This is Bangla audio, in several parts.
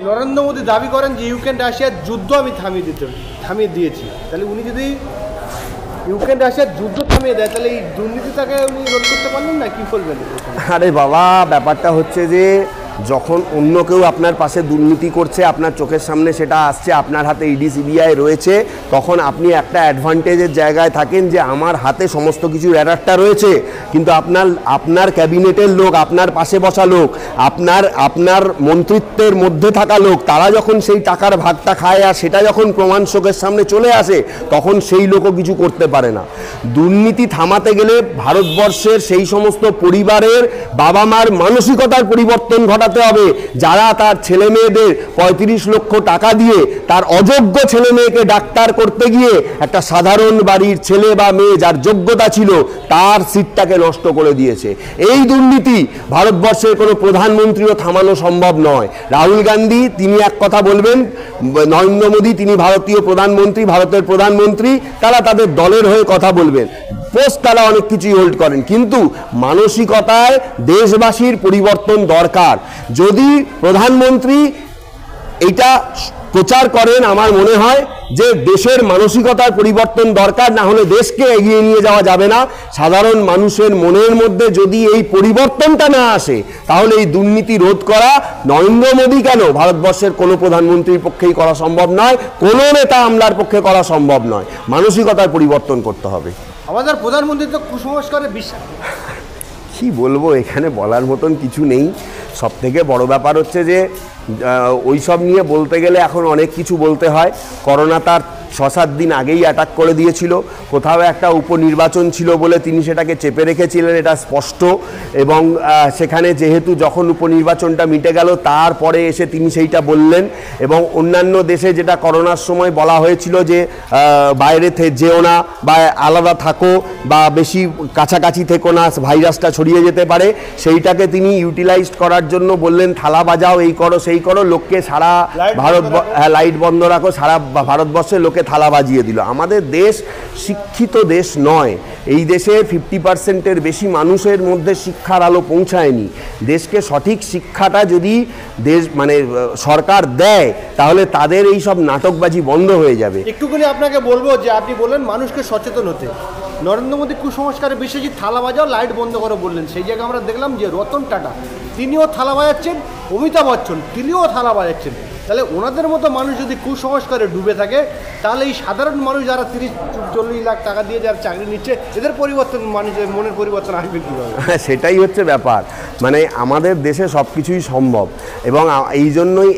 নরেন্দ্র মোদী দাবি করেন যে ইউক্রেন রাশিয়ার যুদ্ধ আমি থামিয়ে দিয়েছি, তাহলে উনি যদি ইউক্রেন রাশিয়ার যুদ্ধ থামিয়ে দেয় তাহলে এই দুর্নীতিটাকে উনি রোধ করতে পারলেন না, কি বলবেন? আরে বাবা, ব্যাপারটা হচ্ছে যে যখন অন্য কেউ আপনার পাশে দুর্নীতি করছে, আপনার চোখের সামনে সেটা আসছে, আপনার হাতে ইডি সিবিআই রয়েছে, তখন আপনি একটা অ্যাডভান্টেজের জায়গায় থাকেন যে আমার হাতে সমস্ত কিছুর অ্যাডারটা রয়েছে, কিন্তু আপনার ক্যাবিনেটের লোক, আপনার পাশে বসা লোক, আপনার মন্ত্রিত্বের মধ্যে থাকা লোক, তারা যখন সেই টাকার ভাগটা খায় আর সেটা যখন প্রমাণ চোখের সামনে চলে আসে, তখন সেই লোকও কিছু করতে পারে না। দুর্নীতি থামাতে গেলে ভারতবর্ষের সেই সমস্ত পরিবারের বাবা মার মানসিকতার পরিবর্তন ঘটাতে হবে, যারা তার ছেলে মেয়েদের 35 লক্ষ টাকা দিয়ে তার অযোগ্য ছেলে মেয়েকে ডাক্তার করতে গিয়ে একটা সাধারণ বাড়ির ছেলে বা মেয়ে যার যোগ্যতা ছিল তার সিটটাকে নষ্ট করে দিয়েছে। এই দুর্নীতি ভারতবর্ষের কোনো প্রধানমন্ত্রীও থামানো সম্ভব নয়। রাহুল গান্ধী তিনি এক কথা বলবেন, নরেন্দ্র মোদী তিনি ভারতের প্রধানমন্ত্রী, তারা তাদের দলের হয়ে কথা বলবেন, পোস্ট তারা অনেক কিছুই হোল্ড করেন, কিন্তু মানসিকতায় দেশবাসীর পরিবর্তন দরকার। যদি প্রধানমন্ত্রী এটা প্রচার করেন, আমার মনে হয় যে দেশের মানসিকতার পরিবর্তন দরকার, না হলে দেশকে এগিয়ে নিয়ে যাওয়া যাবে না। সাধারণ মানুষের মনের মধ্যে যদি এই পরিবর্তনটা না আসে, তাহলে এই দুর্নীতি রোধ করা নরেন্দ্র মোদী কেন, ভারতবর্ষের কোনো প্রধানমন্ত্রীর পক্ষেই করা সম্ভব নয়, কোনো নেতা আমলার পক্ষে করা সম্ভব নয়। মানসিকতার পরিবর্তন করতে হবে। আমাদের প্রধানমন্ত্রী তো কুসংস্কারে বিশ্বাস। কি বলবো, এখানে বলার মতন কিছু নেই। সব থেকে বড় ব্যাপার হচ্ছে যে ওই সব নিয়ে বলতে গেলে এখন অনেক কিছু বলতে হয়। করোনা তার 6-7 দিন আগেই অ্যাটাক করে দিয়েছিল, কোথাও একটা উপনির্বাচন ছিল বলে তিনি সেটাকে চেপে রেখেছিলেন, এটা স্পষ্ট। এবং সেখানে যেহেতু যখন উপনির্বাচনটা মিটে গেল তারপরে এসে তিনি সেইটা বললেন। এবং অন্যান্য দেশে যেটা করোনার সময় বলা হয়েছিল যে বাইরে যেও না বা আলাদা থাকো বা বেশি কাছাকাছি থেকো না, ভাইরাসটা ছড়িয়ে যেতে পারে, সেইটাকে তিনি ইউটিলাইজ করার জন্য বললেন থালা বাজাও, এই করো সেই করো, লোককে সারা লাইট বন্ধ রাখো, সারা ভারতবর্ষের লোকে থালা বাজিয়ে দিল। আমাদের দেশ শিক্ষিত দেশ নয়, এই দেশের 50%-এর বেশি মানুষের মধ্যে শিক্ষার আলো পৌঁছায়নি। দেশকে সঠিক শিক্ষাটা যদি সরকার দেয়, তাহলে তাদের এই সব নাটকবাজি বন্ধ হয়ে যাবে। একটুখানি আপনাকে বলবো যে আপনি বললেন মানুষকে সচেতন হতে, নরেন্দ্র মোদী কুসংস্কারে বিশ্বাসী, থালা বাজাও লাইট বন্ধ করে বললেন। সেই জায়গায় আমরা দেখলাম যে রতন টাটা তিনিও থালা বাজাচ্ছেন, অমিতাভ বচ্চন তিনিও থালা বাজাচ্ছেন। তাহলে ওনাদের মতো মানুষ যদি কুসংস্কারে ডুবে থাকে, তাহলে এই সাধারণ মানুষ যারা 30-40 লাখ টাকা দিয়ে যারা চাকরি নিচ্ছে, এদের পরিবর্তন, মানুষের মনের পরিবর্তন আসবে কীভাবে? সেটাই হচ্ছে ব্যাপার। আমাদের দেশে সব কিছুই সম্ভব। এবং এই জন্যই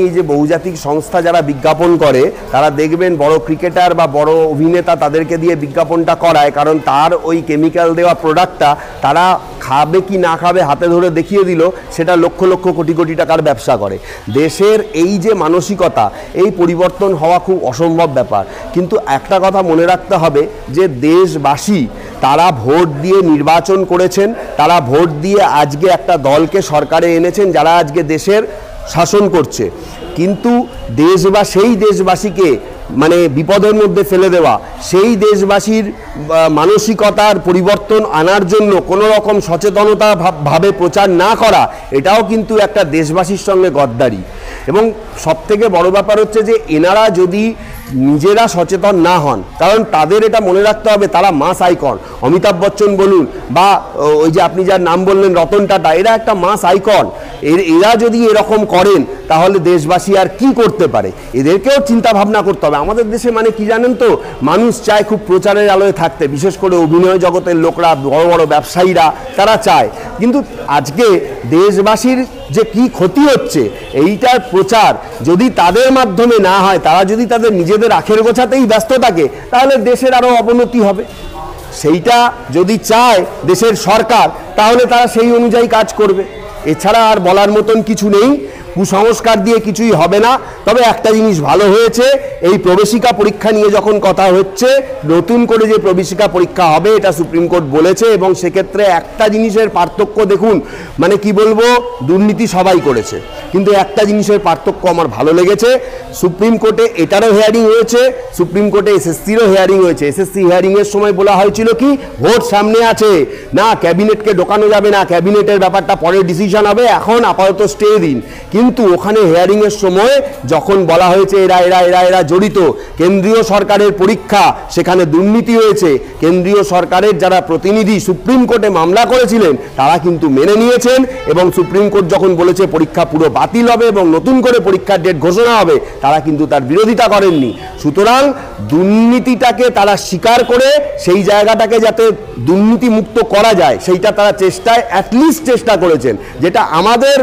এই যে বহুজাতিক সংস্থা যারা বিজ্ঞাপন করে, তারা দেখবেন বড় ক্রিকেটার বা বড় অভিনেতা তাদেরকে দিয়ে বিজ্ঞাপনটা করায়, কারণ তার ওই কেমিক্যাল দেওয়া প্রোডাক্টটা তারা খাবে কি না খাবে হাতে ধরে দেখিয়ে দিল, সেটা লক্ষ লক্ষ কোটি কোটি টাকার ব্যবসা করে। দেশের এই যে মানসিকতা, এই পরিবর্তন হওয়া খুব অসম্ভব ব্যাপার। কিন্তু একটা কথা মনে রাখতে হবে যে দেশবাসী তারা ভোট দিয়ে নির্বাচন করেছেন, তারা ভোট দিয়ে আজকে একটা দলকে সরকারে এনেছেন যারা আজকে দেশের শাসন করছে। কিন্তু সেই দেশবাসীকে বিপদের মধ্যে ফেলে দেওয়া, সেই দেশবাসীর মানসিকতার পরিবর্তন আনার জন্য কোনো রকম সচেতনতা ভাবে প্রচার না করা, এটাও কিন্তু একটা দেশবাসীর সঙ্গে গদ্দারি। এবং সবথেকে বড় ব্যাপার হচ্ছে যে এনারা যদি নিজেরা সচেতন না হন, কারণ তাদের এটা মনে রাখতে হবে তারা মাস আইকন, অমিতাভ বচ্চন বলুন বা ওই যে আপনি যার নাম বললেন রতন টাটা, এরা একটা মাস আইকন। এরা যদি এরকম করেন তাহলে দেশবাসী আর কি করতে পারে, এদেরকেও চিন্তা ভাবনা করতে হবে। আমাদের দেশে কি জানেন তো, মানুষ চায় খুব প্রচারের আলোয় থাকতে, বিশেষ করে অভিনয় জগতের লোকরা, বড় বড় ব্যবসায়ীরা, তারা চায়। কিন্তু আজকে দেশবাসীর যে কি ক্ষতি হচ্ছে, এইটার প্রচার যদি তাদের মাধ্যমে না হয়, তারা যদি তাদের নিজেদের আখের গোছাতেই ব্যস্ত থাকে, তাহলে দেশের আরও অবনতি হবে। সেইটা যদি চায় দেশের সরকার, তাহলে তারা সেই অনুযায়ী কাজ করবে। এছাড়া আর বলার মতন কিছু নেই। কুসংস্কার দিয়ে কিছুই হবে না। তবে একটা জিনিস ভালো হয়েছে, এই প্রবেশিকা পরীক্ষা নিয়ে যখন কথা হচ্ছে, নতুন করে যে প্রবেশিকা পরীক্ষা হবে এটা সুপ্রিম কোর্ট বলেছে। এবং সেক্ষেত্রে একটা জিনিসের পার্থক্য দেখুন, কি বলবো, দুর্নীতি সবাই করেছে, কিন্তু একটা জিনিসের পার্থক্য আমার ভালো লেগেছে, সুপ্রিম কোর্টে এটারও হিয়ারিং হয়েছে, সুপ্রিম কোর্টে এসএসসিরও হিয়ারিং হয়েছে। এসএসসি হিয়ারিংয়ের সময় বলা হয়েছিল কি, ভোট সামনে আছে, না ক্যাবিনেটকে ঢোকানো যাবে না, ক্যাবিনেটের ব্যাপারটা পরে ডিসিশন হবে, এখন আপাতত স্টে দিন। কিন্তু কিন্তু ওখানে হিয়ারিংয়ের সময় যখন বলা হয়েছে এরা এরা এরা এরা জড়িত, কেন্দ্রীয় সরকারের পরীক্ষা, সেখানে দুর্নীতি হয়েছে, কেন্দ্রীয় সরকারের যারা প্রতিনিধি সুপ্রিম কোর্টে মামলা করেছিলেন তারা কিন্তু মেনে নিয়েছেন, এবং সুপ্রিম কোর্ট যখন বলেছে পরীক্ষা পুরো বাতিল হবে এবং নতুন করে পরীক্ষার ডেট ঘোষণা হবে, তারা কিন্তু তার বিরোধিতা করেননি। সুতরাং দুর্নীতিটাকে তারা স্বীকার করে সেই জায়গাটাকে যাতে দুর্নীতিমুক্ত করা যায় সেইটা তারা অ্যাটলিস্ট চেষ্টা করেছেন, যেটা আমাদের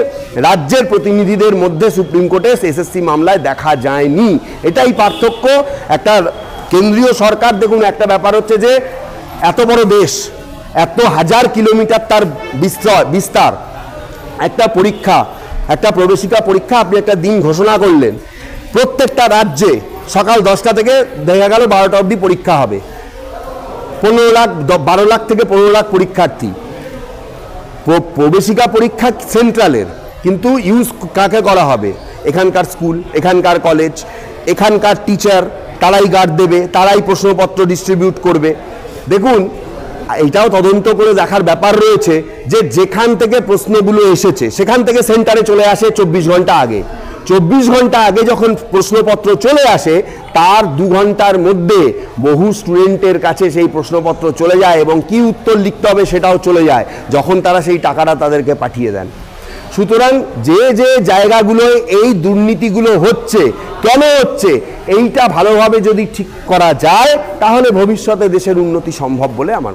রাজ্যের প্রতিনিধিদের মধ্যে সুপ্রিম কোর্টে এসএসসি মামলায় দেখা যায়নি। এটাই পার্থক্য। একটা কেন্দ্রীয় সরকার, দেখুন একটা ব্যাপার হচ্ছে যে এত বড় দেশ, এত হাজার কিলোমিটার তার বিস্তার, একটা পরীক্ষা, একটা প্রবেশিকা পরীক্ষা আপনি একটা দিন ঘোষণা করলেন, প্রত্যেকটা রাজ্যে সকাল 10টা থেকে দেখা গেল 12টা অবধি পরীক্ষা হবে, 12 লাখ থেকে 15 লাখ পরীক্ষার্থী। প্রবেশিকা পরীক্ষা সেন্ট্রালের, কিন্তু ইউজ কাকে করা হবে? এখানকার স্কুল, এখানকার কলেজ, এখানকার টিচার, তারাই গার্ড দেবে, তারাই প্রশ্নপত্র ডিস্ট্রিবিউট করবে। দেখুন এটাও তদন্ত করে দেখার ব্যাপার রয়েছে যে যেখান থেকে প্রশ্নগুলো এসেছে সেখান থেকে সেন্টারে চলে আসে 24 ঘন্টা আগে। 24 ঘন্টা আগে যখন প্রশ্নপত্র চলে আসে তার 2 ঘন্টার মধ্যে বহু স্টুডেন্টের কাছে সেই প্রশ্নপত্র চলে যায় এবং কি উত্তর লিখতে হবে সেটাও চলে যায় যখন তারা সেই টাকাটা তাদেরকে পাঠিয়ে দেন। সুতরাং যে যে জায়গাগুলোয় এই দুর্নীতিগুলো হচ্ছে, কেন হচ্ছে, এইটা ভালোভাবে যদি ঠিক করা যায় তাহলে ভবিষ্যতে দেশের উন্নতি সম্ভব বলে আমার